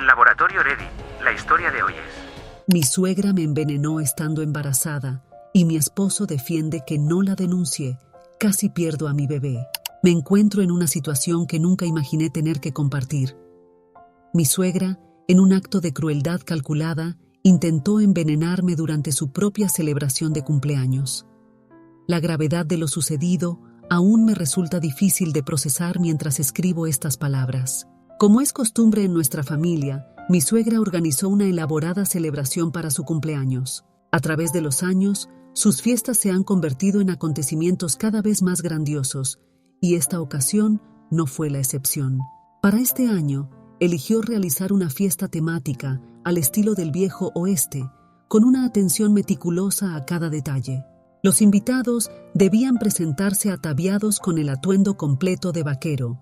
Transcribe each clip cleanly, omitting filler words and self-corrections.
Laboratorio Ready, la historia de hoy es... Mi suegra me envenenó estando embarazada y mi esposo defiende que no la denuncié. Casi pierdo a mi bebé. Me encuentro en una situación que nunca imaginé tener que compartir. Mi suegra, en un acto de crueldad calculada, intentó envenenarme durante su propia celebración de cumpleaños. La gravedad de lo sucedido aún me resulta difícil de procesar mientras escribo estas palabras. Como es costumbre en nuestra familia, mi suegra organizó una elaborada celebración para su cumpleaños. A través de los años, sus fiestas se han convertido en acontecimientos cada vez más grandiosos, y esta ocasión no fue la excepción. Para este año, eligió realizar una fiesta temática al estilo del viejo oeste, con una atención meticulosa a cada detalle. Los invitados debían presentarse ataviados con el atuendo completo de vaquero,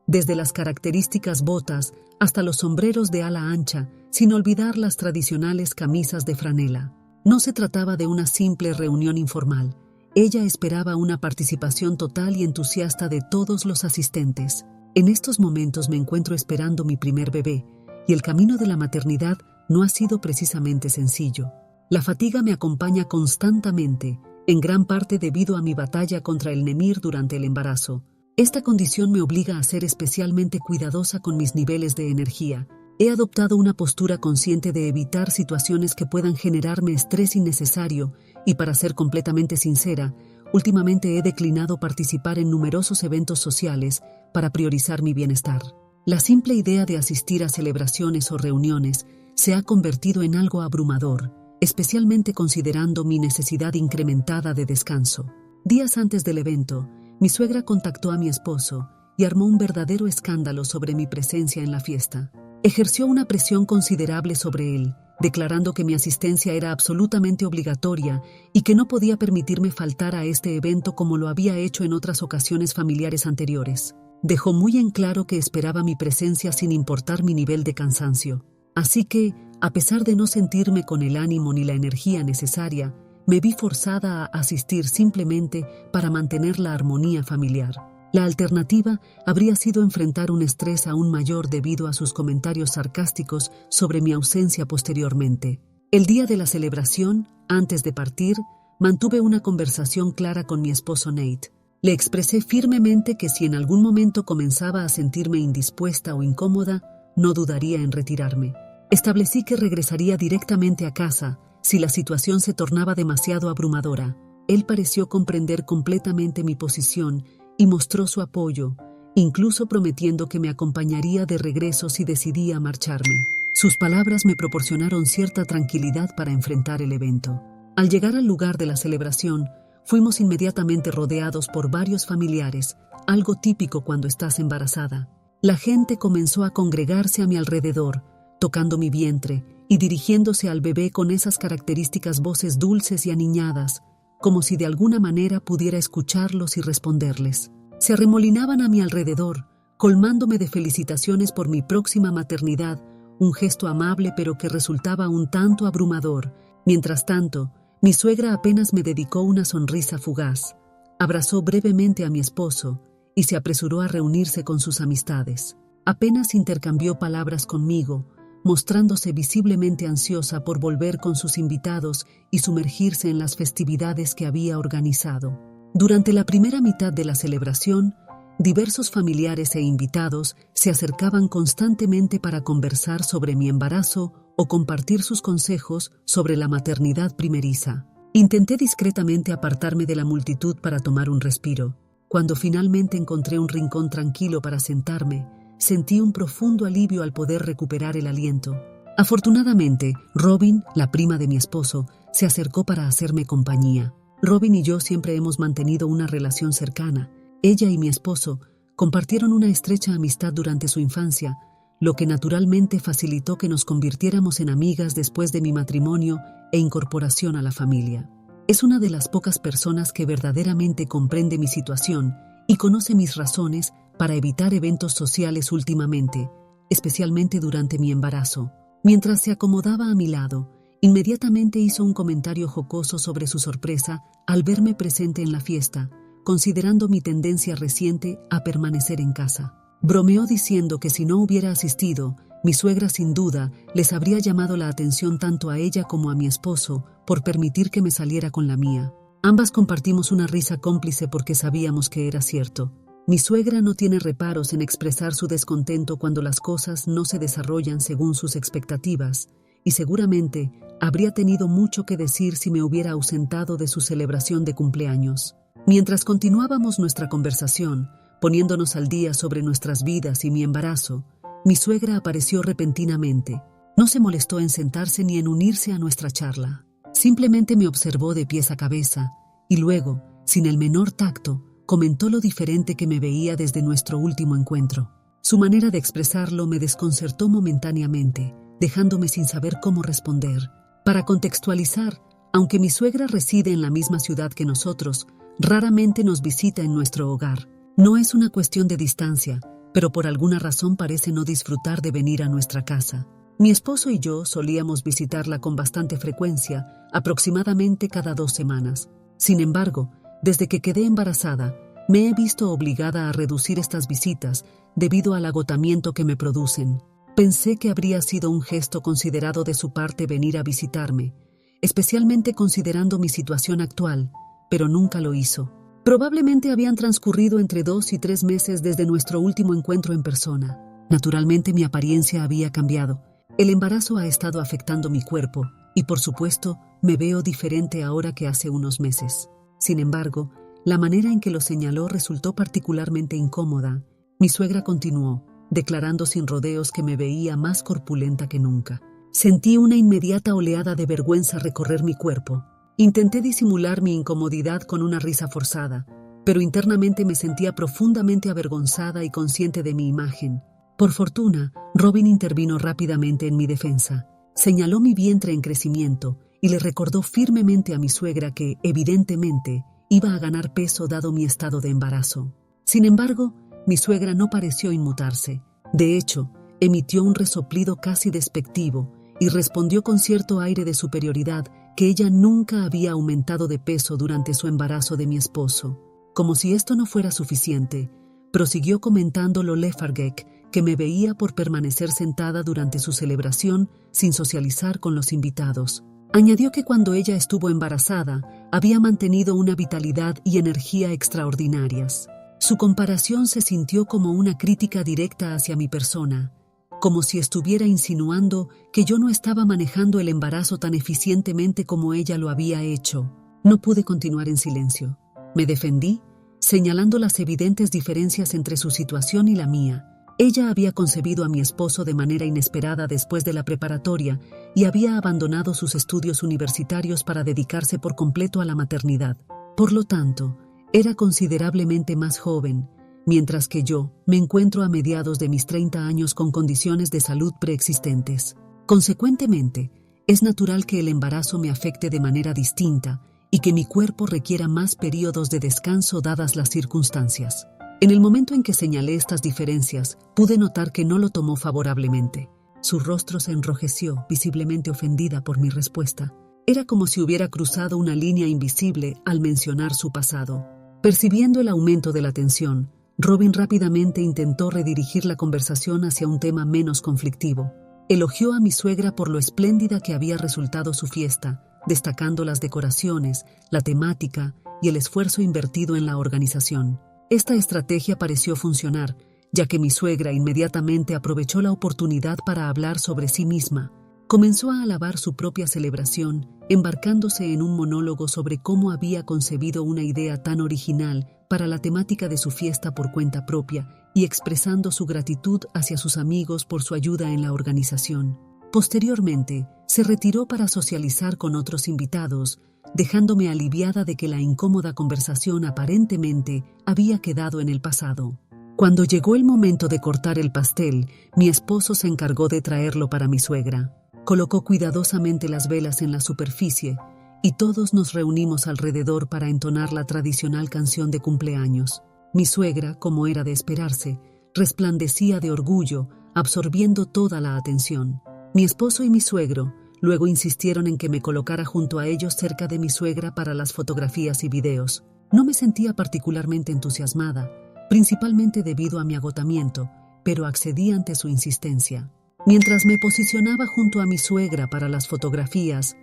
desde las características botas hasta los sombreros de ala ancha, sin olvidar las tradicionales camisas de franela. No se trataba de una simple reunión informal. Ella esperaba una participación total y entusiasta de todos los asistentes. En estos momentos me encuentro esperando mi primer bebé, y el camino de la maternidad no ha sido precisamente sencillo. La fatiga me acompaña constantemente, en gran parte debido a mi batalla contra el Nemir durante el embarazo. Esta condición me obliga a ser especialmente cuidadosa con mis niveles de energía. He adoptado una postura consciente de evitar situaciones que puedan generarme estrés innecesario y, para ser completamente sincera, últimamente he declinado participar en numerosos eventos sociales para priorizar mi bienestar. La simple idea de asistir a celebraciones o reuniones se ha convertido en algo abrumador, especialmente considerando mi necesidad incrementada de descanso. Días antes del evento, mi suegra contactó a mi esposo y armó un verdadero escándalo sobre mi presencia en la fiesta. Ejerció una presión considerable sobre él, declarando que mi asistencia era absolutamente obligatoria y que no podía permitirme faltar a este evento como lo había hecho en otras ocasiones familiares anteriores. Dejó muy en claro que esperaba mi presencia sin importar mi nivel de cansancio. Así que, a pesar de no sentirme con el ánimo ni la energía necesaria, me vi forzada a asistir simplemente para mantener la armonía familiar. La alternativa habría sido enfrentar un estrés aún mayor debido a sus comentarios sarcásticos sobre mi ausencia posteriormente. El día de la celebración, antes de partir, mantuve una conversación clara con mi esposo Nate. Le expresé firmemente que si en algún momento comenzaba a sentirme indispuesta o incómoda, no dudaría en retirarme. Establecí que regresaría directamente a casa si la situación se tornaba demasiado abrumadora. Él pareció comprender completamente mi posición y mostró su apoyo, incluso prometiendo que me acompañaría de regreso si decidía marcharme. Sus palabras me proporcionaron cierta tranquilidad para enfrentar el evento. Al llegar al lugar de la celebración, fuimos inmediatamente rodeados por varios familiares, algo típico cuando estás embarazada. La gente comenzó a congregarse a mi alrededor, tocando mi vientre y dirigiéndose al bebé con esas características voces dulces y aniñadas, como si de alguna manera pudiera escucharlos y responderles. Se arremolinaban a mi alrededor, colmándome de felicitaciones por mi próxima maternidad, un gesto amable pero que resultaba un tanto abrumador. Mientras tanto, mi suegra apenas me dedicó una sonrisa fugaz, abrazó brevemente a mi esposo y se apresuró a reunirse con sus amistades. Apenas intercambió palabras conmigo, mostrándose visiblemente ansiosa por volver con sus invitados y sumergirse en las festividades que había organizado. Durante la primera mitad de la celebración, diversos familiares e invitados se acercaban constantemente para conversar sobre mi embarazo o compartir sus consejos sobre la maternidad primeriza. Intenté discretamente apartarme de la multitud para tomar un respiro. Cuando finalmente encontré un rincón tranquilo para sentarme, sentí un profundo alivio al poder recuperar el aliento. Afortunadamente, Robin, la prima de mi esposo, se acercó para hacerme compañía. Robin y yo siempre hemos mantenido una relación cercana. Ella y mi esposo compartieron una estrecha amistad durante su infancia, lo que naturalmente facilitó que nos convirtiéramos en amigas después de mi matrimonio e incorporación a la familia. Es una de las pocas personas que verdaderamente comprende mi situación y conoce mis razones para evitar eventos sociales últimamente, especialmente durante mi embarazo. Mientras se acomodaba a mi lado, inmediatamente hizo un comentario jocoso sobre su sorpresa al verme presente en la fiesta, considerando mi tendencia reciente a permanecer en casa. Bromeó diciendo que si no hubiera asistido, Mi suegra sin duda les habría llamado la atención tanto a ella como a mi esposo por permitir que me saliera con la mía. Ambas compartimos una risa cómplice porque sabíamos que era cierto. Mi suegra no tiene reparos en expresar su descontento cuando las cosas no se desarrollan según sus expectativas, y seguramente habría tenido mucho que decir si me hubiera ausentado de su celebración de cumpleaños. Mientras continuábamos nuestra conversación, poniéndonos al día sobre nuestras vidas y mi embarazo, mi suegra apareció repentinamente. No se molestó en sentarse ni en unirse a nuestra charla. Simplemente me observó de pies a cabeza y luego, sin el menor tacto, comentó lo diferente que me veía desde nuestro último encuentro. Su manera de expresarlo me desconcertó momentáneamente, dejándome sin saber cómo responder. Para contextualizar, aunque mi suegra reside en la misma ciudad que nosotros, raramente nos visita en nuestro hogar. No es una cuestión de distancia, pero por alguna razón parece no disfrutar de venir a nuestra casa. Mi esposo y yo solíamos visitarla con bastante frecuencia, aproximadamente cada 2 semanas. Sin embargo, desde que quedé embarazada, me he visto obligada a reducir estas visitas debido al agotamiento que me producen. Pensé que habría sido un gesto considerado de su parte venir a visitarme, especialmente considerando mi situación actual, pero nunca lo hizo. Probablemente habían transcurrido entre 2 y 3 meses desde nuestro último encuentro en persona. Naturalmente mi apariencia había cambiado. El embarazo ha estado afectando mi cuerpo y, por supuesto, me veo diferente ahora que hace unos meses. Sin embargo, la manera en que lo señaló resultó particularmente incómoda. Mi suegra continuó, declarando sin rodeos que me veía más corpulenta que nunca. Sentí una inmediata oleada de vergüenza recorrer mi cuerpo. Intenté disimular mi incomodidad con una risa forzada, pero internamente me sentía profundamente avergonzada y consciente de mi imagen. Por fortuna, Robin intervino rápidamente en mi defensa. Señaló mi vientre en crecimiento y le recordó firmemente a mi suegra que, evidentemente, iba a ganar peso dado mi estado de embarazo. Sin embargo, mi suegra no pareció inmutarse. De hecho, emitió un resoplido casi despectivo y respondió con cierto aire de superioridad que ella nunca había aumentado de peso durante su embarazo de mi esposo. Como si esto no fuera suficiente, prosiguió comentando lo lethargic que me veía por permanecer sentada durante su celebración sin socializar con los invitados. Añadió que cuando ella estuvo embarazada, había mantenido una vitalidad y energía extraordinarias. Su comparación se sintió como una crítica directa hacia mi persona, como si estuviera insinuando que yo no estaba manejando el embarazo tan eficientemente como ella lo había hecho. No pude continuar en silencio. Me defendí, señalando las evidentes diferencias entre su situación y la mía. Ella había concebido a mi esposo de manera inesperada después de la preparatoria y había abandonado sus estudios universitarios para dedicarse por completo a la maternidad. Por lo tanto, era considerablemente más joven, mientras que yo me encuentro a mediados de mis 30 años con condiciones de salud preexistentes. Consecuentemente, es natural que el embarazo me afecte de manera distinta y que mi cuerpo requiera más periodos de descanso dadas las circunstancias. En el momento en que señalé estas diferencias, pude notar que no lo tomó favorablemente. Su rostro se enrojeció, visiblemente ofendida por mi respuesta. Era como si hubiera cruzado una línea invisible al mencionar su pasado. Percibiendo el aumento de la tensión, Robin rápidamente intentó redirigir la conversación hacia un tema menos conflictivo. Elogió a mi suegra por lo espléndida que había resultado su fiesta, destacando las decoraciones, la temática y el esfuerzo invertido en la organización. Esta estrategia pareció funcionar, ya que mi suegra inmediatamente aprovechó la oportunidad para hablar sobre sí misma. Comenzó a alabar su propia celebración, embarcándose en un monólogo sobre cómo había concebido una idea tan original para la temática de su fiesta por cuenta propia y expresando su gratitud hacia sus amigos por su ayuda en la organización. Posteriormente, se retiró para socializar con otros invitados, dejándome aliviada de que la incómoda conversación aparentemente había quedado en el pasado. Cuando llegó el momento de cortar el pastel, mi esposo se encargó de traerlo para mi suegra. Colocó cuidadosamente las velas en la superficie y todos nos reunimos alrededor para entonar la tradicional canción de cumpleaños. Mi suegra, como era de esperarse, resplandecía de orgullo, absorbiendo toda la atención. Mi esposo y mi suegro luego insistieron en que me colocara junto a ellos cerca de mi suegra para las fotografías y videos. No me sentía particularmente entusiasmada, principalmente debido a mi agotamiento, pero accedí ante su insistencia. Mientras me posicionaba junto a mi suegra para las fotografías,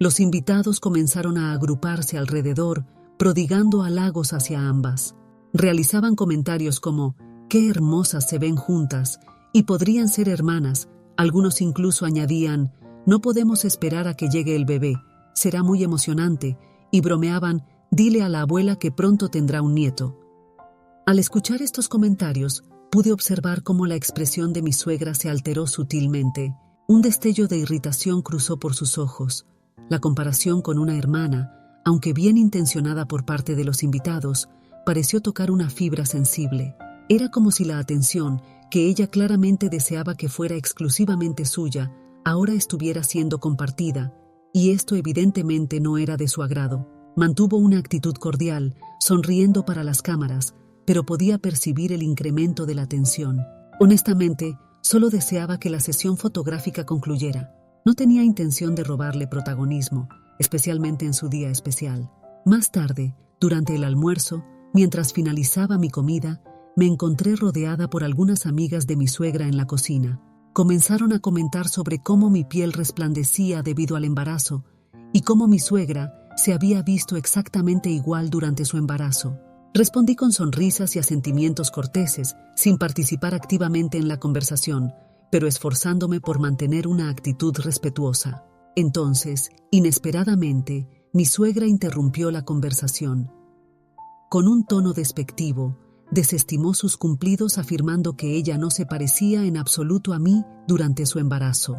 los invitados comenzaron a agruparse alrededor, prodigando halagos hacia ambas. Realizaban comentarios como «qué hermosas se ven juntas» y «podrían ser hermanas». Algunos incluso añadían «no podemos esperar a que llegue el bebé, será muy emocionante», y bromeaban «dile a la abuela que pronto tendrá un nieto». Al escuchar estos comentarios, pude observar cómo la expresión de mi suegra se alteró sutilmente. Un destello de irritación cruzó por sus ojos. La comparación con una hermana, aunque bien intencionada por parte de los invitados, pareció tocar una fibra sensible. Era como si la atención, que ella claramente deseaba que fuera exclusivamente suya, ahora estuviera siendo compartida, y esto evidentemente no era de su agrado. Mantuvo una actitud cordial, sonriendo para las cámaras, pero podía percibir el incremento de la tensión. Honestamente, solo deseaba que la sesión fotográfica concluyera. No tenía intención de robarle protagonismo, especialmente en su día especial. Más tarde, durante el almuerzo, mientras finalizaba mi comida, me encontré rodeada por algunas amigas de mi suegra en la cocina. Comenzaron a comentar sobre cómo mi piel resplandecía debido al embarazo y cómo mi suegra se había visto exactamente igual durante su embarazo. Respondí con sonrisas y asentimientos corteses, sin participar activamente en la conversación, pero esforzándome por mantener una actitud respetuosa. Entonces, inesperadamente, mi suegra interrumpió la conversación. Con un tono despectivo, desestimó sus cumplidos afirmando que ella no se parecía en absoluto a mí durante su embarazo.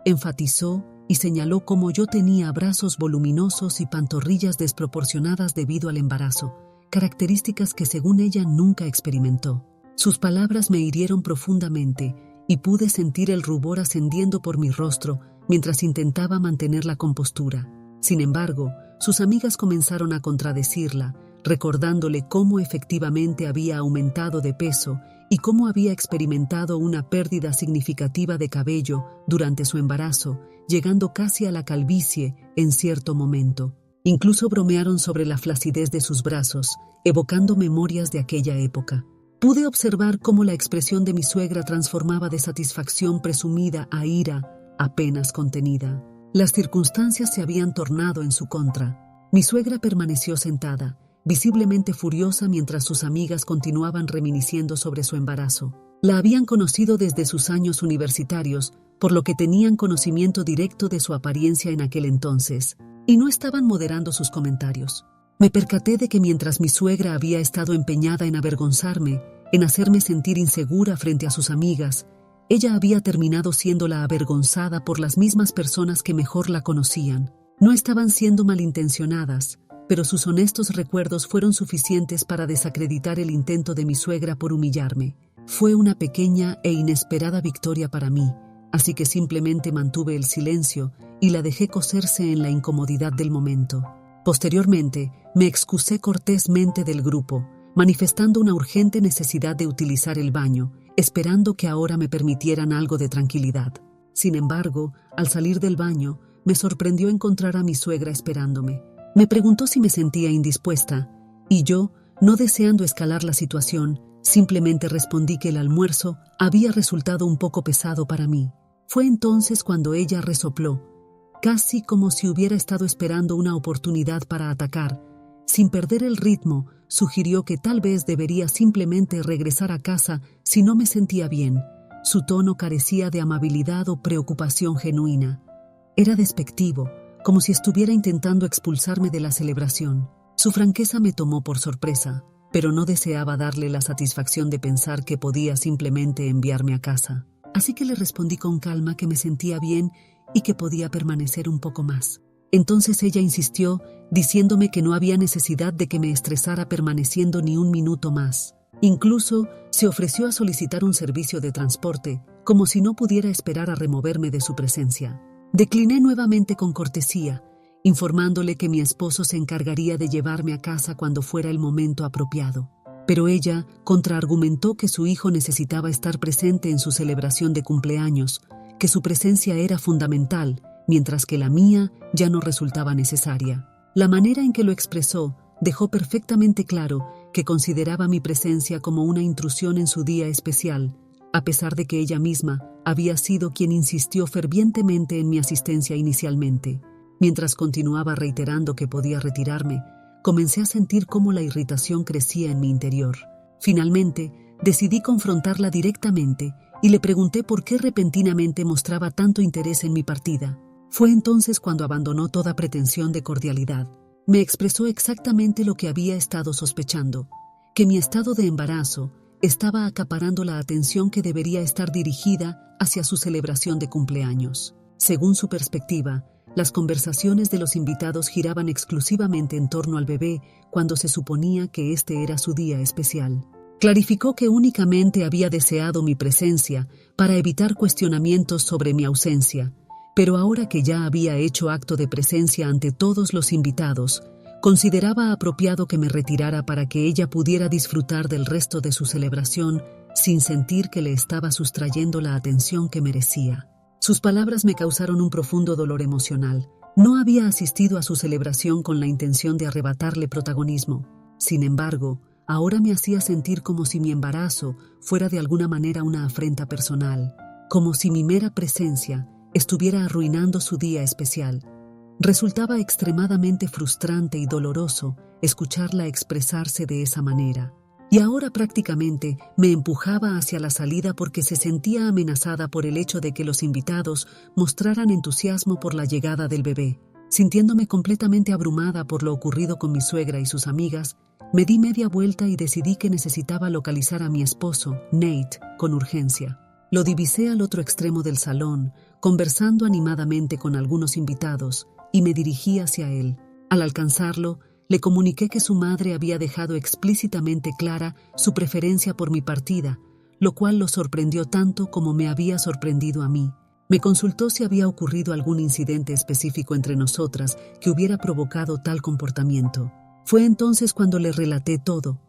Enfatizó y señaló cómo yo tenía brazos voluminosos y pantorrillas desproporcionadas debido al embarazo, características que según ella nunca experimentó. Sus palabras me hirieron profundamente y pude sentir el rubor ascendiendo por mi rostro mientras intentaba mantener la compostura. Sin embargo, sus amigas comenzaron a contradecirla, recordándole cómo efectivamente había aumentado de peso y cómo había experimentado una pérdida significativa de cabello durante su embarazo, llegando casi a la calvicie en cierto momento. Incluso bromearon sobre la flacidez de sus brazos, evocando memorias de aquella época. Pude observar cómo la expresión de mi suegra transformaba de satisfacción presumida a ira apenas contenida. Las circunstancias se habían tornado en su contra. Mi suegra permaneció sentada, visiblemente furiosa mientras sus amigas continuaban reminisciendo sobre su embarazo. La habían conocido desde sus años universitarios, por lo que tenían conocimiento directo de su apariencia en aquel entonces, y no estaban moderando sus comentarios. Me percaté de que mientras mi suegra había estado empeñada en avergonzarme, en hacerme sentir insegura frente a sus amigas, ella había terminado siendo la avergonzada por las mismas personas que mejor la conocían. No estaban siendo malintencionadas, pero sus honestos recuerdos fueron suficientes para desacreditar el intento de mi suegra por humillarme. Fue una pequeña e inesperada victoria para mí, así que simplemente mantuve el silencio y la dejé cocerse en la incomodidad del momento. Posteriormente, me excusé cortésmente del grupo, manifestando una urgente necesidad de utilizar el baño, esperando que ahora me permitieran algo de tranquilidad. Sin embargo, al salir del baño, me sorprendió encontrar a mi suegra esperándome. Me preguntó si me sentía indispuesta, y yo, no deseando escalar la situación, simplemente respondí que el almuerzo había resultado un poco pesado para mí. Fue entonces cuando ella resopló, casi como si hubiera estado esperando una oportunidad para atacar. Sin perder el ritmo, sugirió que tal vez debería simplemente regresar a casa si no me sentía bien. Su tono carecía de amabilidad o preocupación genuina. Era despectivo, como si estuviera intentando expulsarme de la celebración. Su franqueza me tomó por sorpresa, pero no deseaba darle la satisfacción de pensar que podía simplemente enviarme a casa. Así que le respondí con calma que me sentía bien y que podía permanecer un poco más. Entonces ella insistió, diciéndome que no había necesidad de que me estresara permaneciendo ni un minuto más. Incluso se ofreció a solicitar un servicio de transporte, como si no pudiera esperar a removerme de su presencia. Decliné nuevamente con cortesía, informándole que mi esposo se encargaría de llevarme a casa cuando fuera el momento apropiado. Pero ella contraargumentó que su hijo necesitaba estar presente en su celebración de cumpleaños, que su presencia era fundamental, mientras que la mía ya no resultaba necesaria. La manera en que lo expresó dejó perfectamente claro que consideraba mi presencia como una intrusión en su día especial, a pesar de que ella misma había sido quien insistió fervientemente en mi asistencia inicialmente. Mientras continuaba reiterando que podía retirarme, comencé a sentir cómo la irritación crecía en mi interior. Finalmente, decidí confrontarla directamente y le pregunté por qué repentinamente mostraba tanto interés en mi partida. Fue entonces cuando abandonó toda pretensión de cordialidad. Me expresó exactamente lo que había estado sospechando, que mi estado de embarazo estaba acaparando la atención que debería estar dirigida hacia su celebración de cumpleaños. Según su perspectiva, las conversaciones de los invitados giraban exclusivamente en torno al bebé cuando se suponía que este era su día especial. Clarificó que únicamente había deseado mi presencia para evitar cuestionamientos sobre mi ausencia, pero ahora que ya había hecho acto de presencia ante todos los invitados, consideraba apropiado que me retirara para que ella pudiera disfrutar del resto de su celebración sin sentir que le estaba sustrayendo la atención que merecía. Sus palabras me causaron un profundo dolor emocional. No había asistido a su celebración con la intención de arrebatarle protagonismo. Sin embargo, ahora me hacía sentir como si mi embarazo fuera de alguna manera una afrenta personal, como si mi mera presencia estuviera arruinando su día especial. Resultaba extremadamente frustrante y doloroso escucharla expresarse de esa manera. Y ahora prácticamente me empujaba hacia la salida porque se sentía amenazada por el hecho de que los invitados mostraran entusiasmo por la llegada del bebé. Sintiéndome completamente abrumada por lo ocurrido con mi suegra y sus amigas, me di media vuelta y decidí que necesitaba localizar a mi esposo, Nate, con urgencia. Lo divisé al otro extremo del salón, conversando animadamente con algunos invitados, y me dirigí hacia él. Al alcanzarlo, le comuniqué que su madre había dejado explícitamente clara su preferencia por mi partida, lo cual lo sorprendió tanto como me había sorprendido a mí. Me consultó si había ocurrido algún incidente específico entre nosotras que hubiera provocado tal comportamiento. Fue entonces cuando le relaté todo,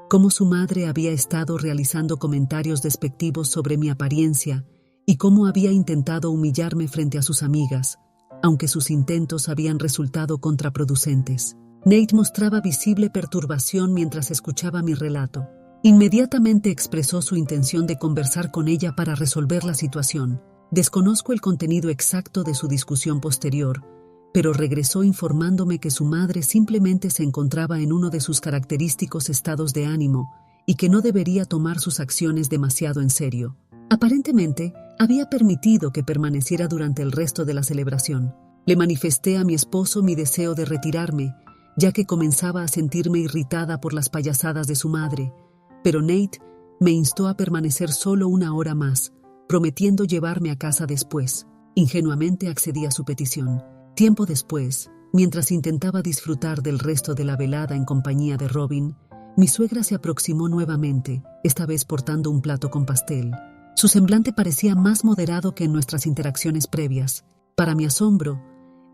cómo su madre había estado realizando comentarios despectivos sobre mi apariencia y cómo había intentado humillarme frente a sus amigas, aunque sus intentos habían resultado contraproducentes. Nate mostraba visible perturbación mientras escuchaba mi relato. Inmediatamente expresó su intención de conversar con ella para resolver la situación. Desconozco el contenido exacto de su discusión posterior, pero regresó informándome que su madre simplemente se encontraba en uno de sus característicos estados de ánimo y que no debería tomar sus acciones demasiado en serio. Aparentemente, había permitido que permaneciera durante el resto de la celebración. Le manifesté a mi esposo mi deseo de retirarme, ya que comenzaba a sentirme irritada por las payasadas de su madre, pero Nate me instó a permanecer solo una hora más, prometiendo llevarme a casa después. Ingenuamente accedí a su petición. Tiempo después, mientras intentaba disfrutar del resto de la velada en compañía de Robin, mi suegra se aproximó nuevamente, esta vez portando un plato con pastel. Su semblante parecía más moderado que en nuestras interacciones previas. Para mi asombro,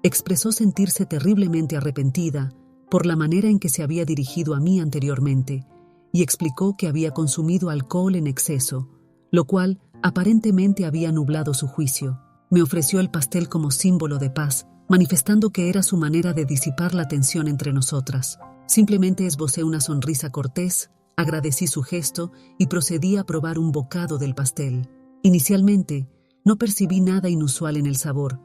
expresó sentirse terriblemente arrepentida por la manera en que se había dirigido a mí anteriormente, y explicó que había consumido alcohol en exceso, lo cual aparentemente había nublado su juicio. Me ofreció el pastel como símbolo de paz, manifestando que era su manera de disipar la tensión entre nosotras. Simplemente esbocé una sonrisa cortés, agradecí su gesto y procedí a probar un bocado del pastel. Inicialmente, no percibí nada inusual en el sabor,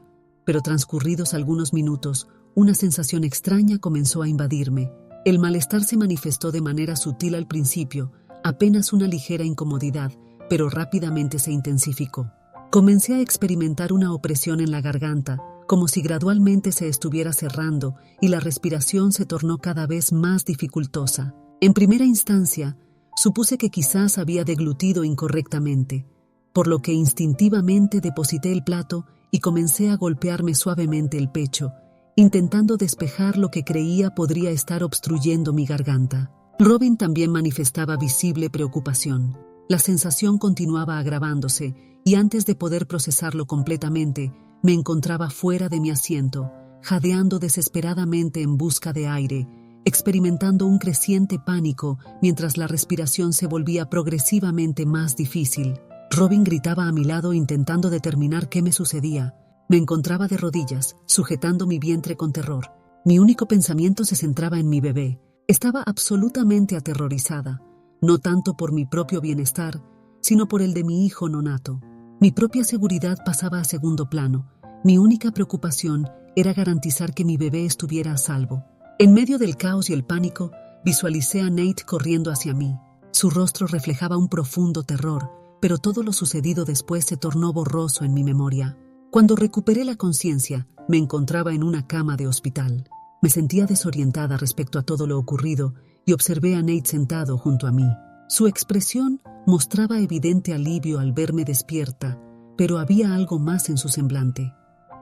pero transcurridos algunos minutos, una sensación extraña comenzó a invadirme. El malestar se manifestó de manera sutil al principio, apenas una ligera incomodidad, pero rápidamente se intensificó. Comencé a experimentar una opresión en la garganta, como si gradualmente se estuviera cerrando y la respiración se tornó cada vez más dificultosa. En primera instancia, supuse que quizás había deglutido incorrectamente, por lo que instintivamente deposité el plato y comencé a golpearme suavemente el pecho, intentando despejar lo que creía podría estar obstruyendo mi garganta. Robin también manifestaba visible preocupación. La sensación continuaba agravándose y antes de poder procesarlo completamente, me encontraba fuera de mi asiento, jadeando desesperadamente en busca de aire, experimentando un creciente pánico mientras la respiración se volvía progresivamente más difícil. Robin gritaba a mi lado intentando determinar qué me sucedía. Me encontraba de rodillas, sujetando mi vientre con terror. Mi único pensamiento se centraba en mi bebé. Estaba absolutamente aterrorizada, no tanto por mi propio bienestar, sino por el de mi hijo nonato. Mi propia seguridad pasaba a segundo plano. Mi única preocupación era garantizar que mi bebé estuviera a salvo. En medio del caos y el pánico, visualicé a Nate corriendo hacia mí. Su rostro reflejaba un profundo terror, pero todo lo sucedido después se tornó borroso en mi memoria. Cuando recuperé la conciencia, me encontraba en una cama de hospital. Me sentía desorientada respecto a todo lo ocurrido y observé a Nate sentado junto a mí. Su expresión mostraba evidente alivio al verme despierta, pero había algo más en su semblante: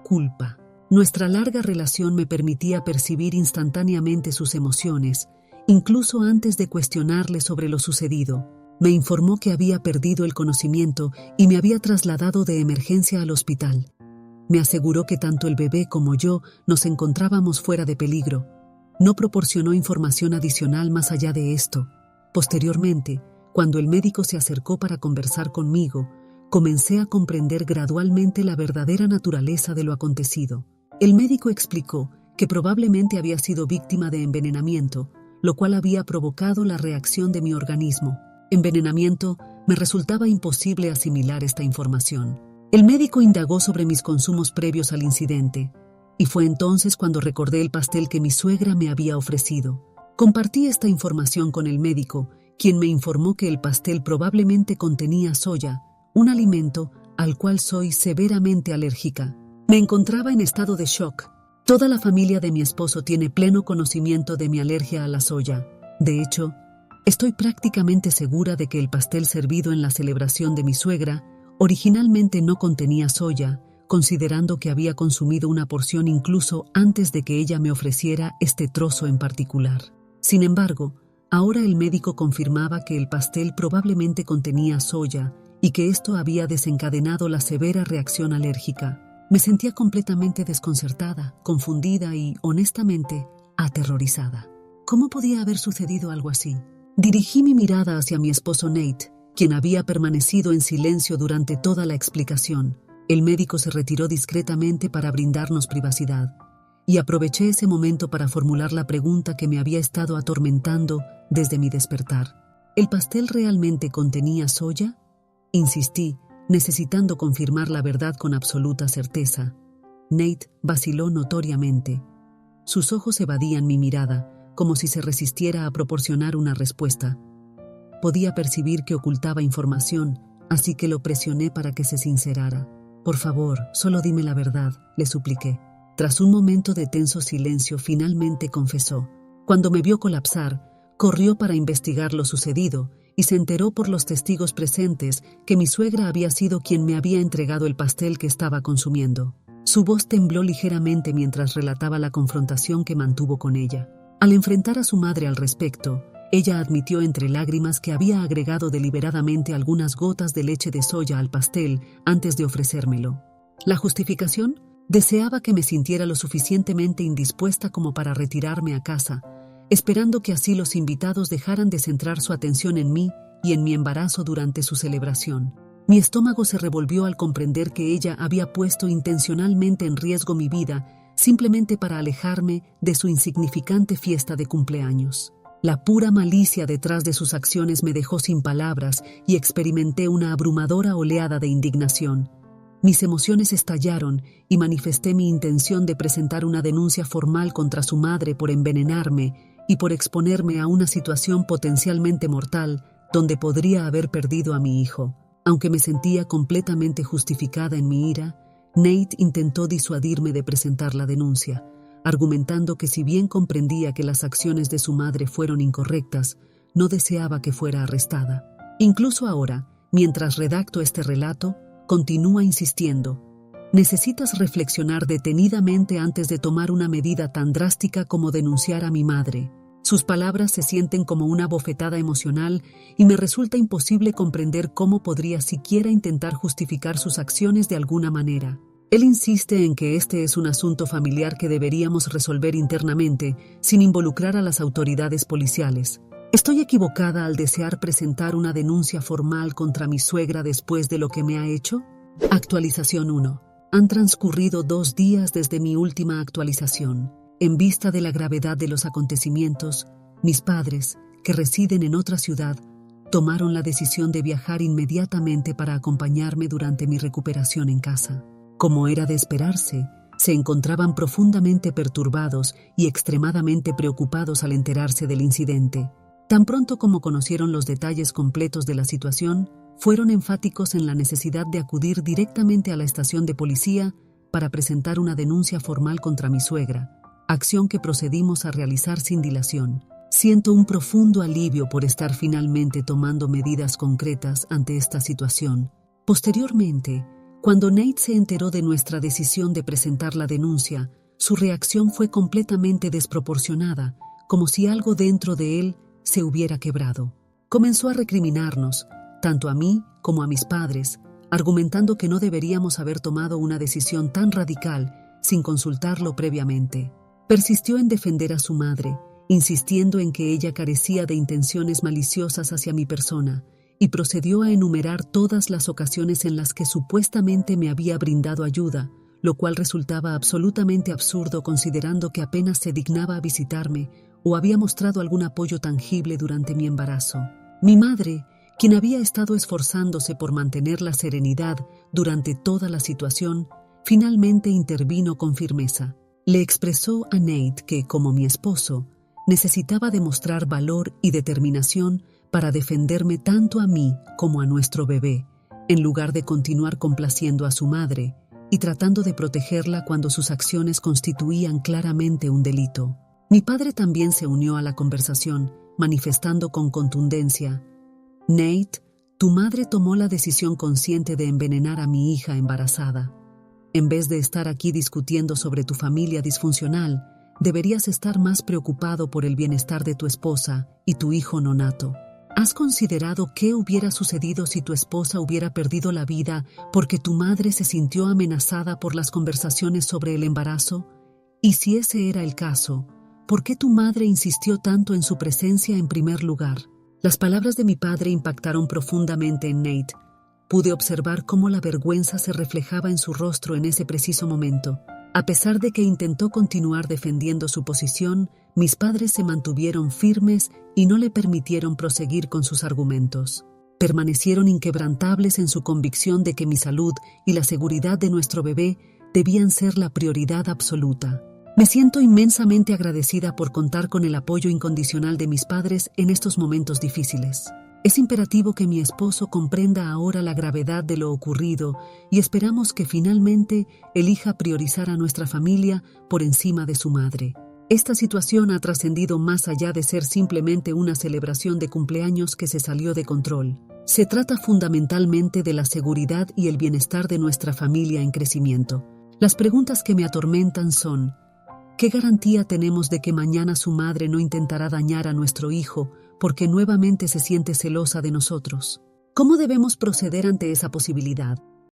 culpa. Nuestra larga relación me permitía percibir instantáneamente sus emociones, incluso antes de cuestionarle sobre lo sucedido. Me informó que había perdido el conocimiento y me había trasladado de emergencia al hospital. Me aseguró que tanto el bebé como yo nos encontrábamos fuera de peligro. No proporcionó información adicional más allá de esto. Posteriormente, cuando el médico se acercó para conversar conmigo, comencé a comprender gradualmente la verdadera naturaleza de lo acontecido. El médico explicó que probablemente había sido víctima de envenenamiento, lo cual había provocado la reacción de mi organismo. Envenenamiento, me resultaba imposible asimilar esta información. El médico indagó sobre mis consumos previos al incidente, y fue entonces cuando recordé el pastel que mi suegra me había ofrecido. Compartí esta información con el médico, quien me informó que el pastel probablemente contenía soya, un alimento al cual soy severamente alérgica. Me encontraba en estado de shock. Toda la familia de mi esposo tiene pleno conocimiento de mi alergia a la soya. De hecho, estoy prácticamente segura de que el pastel servido en la celebración de mi suegra originalmente no contenía soya, considerando que había consumido una porción incluso antes de que ella me ofreciera este trozo en particular. Sin embargo, ahora el médico confirmaba que el pastel probablemente contenía soya y que esto había desencadenado la severa reacción alérgica. Me sentía completamente desconcertada, confundida y, honestamente, aterrorizada. ¿Cómo podía haber sucedido algo así? Dirigí mi mirada hacia mi esposo Nate, quien había permanecido en silencio durante toda la explicación. El médico se retiró discretamente para brindarnos privacidad, y aproveché ese momento para formular la pregunta que me había estado atormentando desde mi despertar. ¿El pastel realmente contenía soya? Insistí, necesitando confirmar la verdad con absoluta certeza. Nate vaciló notoriamente. Sus ojos evadían mi mirada, como si se resistiera a proporcionar una respuesta. Podía percibir que ocultaba información, así que lo presioné para que se sincerara. «Por favor, solo dime la verdad», le supliqué. Tras un momento de tenso silencio, finalmente confesó. Cuando me vio colapsar, corrió para investigar lo sucedido y se enteró por los testigos presentes que mi suegra había sido quien me había entregado el pastel que estaba consumiendo. Su voz tembló ligeramente mientras relataba la confrontación que mantuvo con ella. Al enfrentar a su madre al respecto, ella admitió entre lágrimas que había agregado deliberadamente algunas gotas de leche de soya al pastel antes de ofrecérmelo. La justificación: deseaba que me sintiera lo suficientemente indispuesta como para retirarme a casa, esperando que así los invitados dejaran de centrar su atención en mí y en mi embarazo durante su celebración. Mi estómago se revolvió al comprender que ella había puesto intencionalmente en riesgo mi vida simplemente para alejarme de su insignificante fiesta de cumpleaños. La pura malicia detrás de sus acciones me dejó sin palabras y experimenté una abrumadora oleada de indignación. Mis emociones estallaron y manifesté mi intención de presentar una denuncia formal contra su madre por envenenarme y por exponerme a una situación potencialmente mortal donde podría haber perdido a mi hijo. Aunque me sentía completamente justificada en mi ira, Nate intentó disuadirme de presentar la denuncia, argumentando que si bien comprendía que las acciones de su madre fueron incorrectas, no deseaba que fuera arrestada. Incluso ahora, mientras redacto este relato, continúa insistiendo: necesitas reflexionar detenidamente antes de tomar una medida tan drástica como denunciar a mi madre. Sus palabras se sienten como una bofetada emocional y me resulta imposible comprender cómo podría siquiera intentar justificar sus acciones de alguna manera. Él insiste en que este es un asunto familiar que deberíamos resolver internamente, sin involucrar a las autoridades policiales. ¿Estoy equivocada al desear presentar una denuncia formal contra mi suegra después de lo que me ha hecho? Actualización 1. Han transcurrido 2 días desde mi última actualización. En vista de la gravedad de los acontecimientos, mis padres, que residen en otra ciudad, tomaron la decisión de viajar inmediatamente para acompañarme durante mi recuperación en casa. Como era de esperarse, se encontraban profundamente perturbados y extremadamente preocupados al enterarse del incidente. Tan pronto como conocieron los detalles completos de la situación, fueron enfáticos en la necesidad de acudir directamente a la estación de policía para presentar una denuncia formal contra mi suegra, acción que procedimos a realizar sin dilación. Siento un profundo alivio por estar finalmente tomando medidas concretas ante esta situación. Posteriormente, cuando Nate se enteró de nuestra decisión de presentar la denuncia, su reacción fue completamente desproporcionada, como si algo dentro de él se hubiera quebrado. Comenzó a recriminarnos, tanto a mí como a mis padres, argumentando que no deberíamos haber tomado una decisión tan radical sin consultarlo previamente. Persistió en defender a su madre, insistiendo en que ella carecía de intenciones maliciosas hacia mi persona, y procedió a enumerar todas las ocasiones en las que supuestamente me había brindado ayuda, lo cual resultaba absolutamente absurdo considerando que apenas se dignaba a visitarme o había mostrado algún apoyo tangible durante mi embarazo. Mi madre, quien había estado esforzándose por mantener la serenidad durante toda la situación, finalmente intervino con firmeza. Le expresó a Nate que, como mi esposo, necesitaba demostrar valor y determinación para defenderme tanto a mí como a nuestro bebé, en lugar de continuar complaciendo a su madre y tratando de protegerla cuando sus acciones constituían claramente un delito. Mi padre también se unió a la conversación, manifestando con contundencia: «Nate, tu madre tomó la decisión consciente de envenenar a mi hija embarazada. En vez de estar aquí discutiendo sobre tu familia disfuncional, deberías estar más preocupado por el bienestar de tu esposa y tu hijo nonato. ¿Has considerado qué hubiera sucedido si tu esposa hubiera perdido la vida porque tu madre se sintió amenazada por las conversaciones sobre el embarazo? Y si ese era el caso, ¿por qué tu madre insistió tanto en su presencia en primer lugar?» Las palabras de mi padre impactaron profundamente en Nate. Pude observar cómo la vergüenza se reflejaba en su rostro en ese preciso momento. A pesar de que intentó continuar defendiendo su posición, mis padres se mantuvieron firmes y no le permitieron proseguir con sus argumentos. Permanecieron inquebrantables en su convicción de que mi salud y la seguridad de nuestro bebé debían ser la prioridad absoluta. Me siento inmensamente agradecida por contar con el apoyo incondicional de mis padres en estos momentos difíciles. Es imperativo que mi esposo comprenda ahora la gravedad de lo ocurrido y esperamos que finalmente elija priorizar a nuestra familia por encima de su madre. Esta situación ha trascendido más allá de ser simplemente una celebración de cumpleaños que se salió de control. Se trata fundamentalmente de la seguridad y el bienestar de nuestra familia en crecimiento. Las preguntas que me atormentan son: ¿qué garantía tenemos de que mañana su madre no intentará dañar a nuestro hijo porque nuevamente se siente celosa de nosotros? ¿Cómo debemos proceder ante esa posibilidad?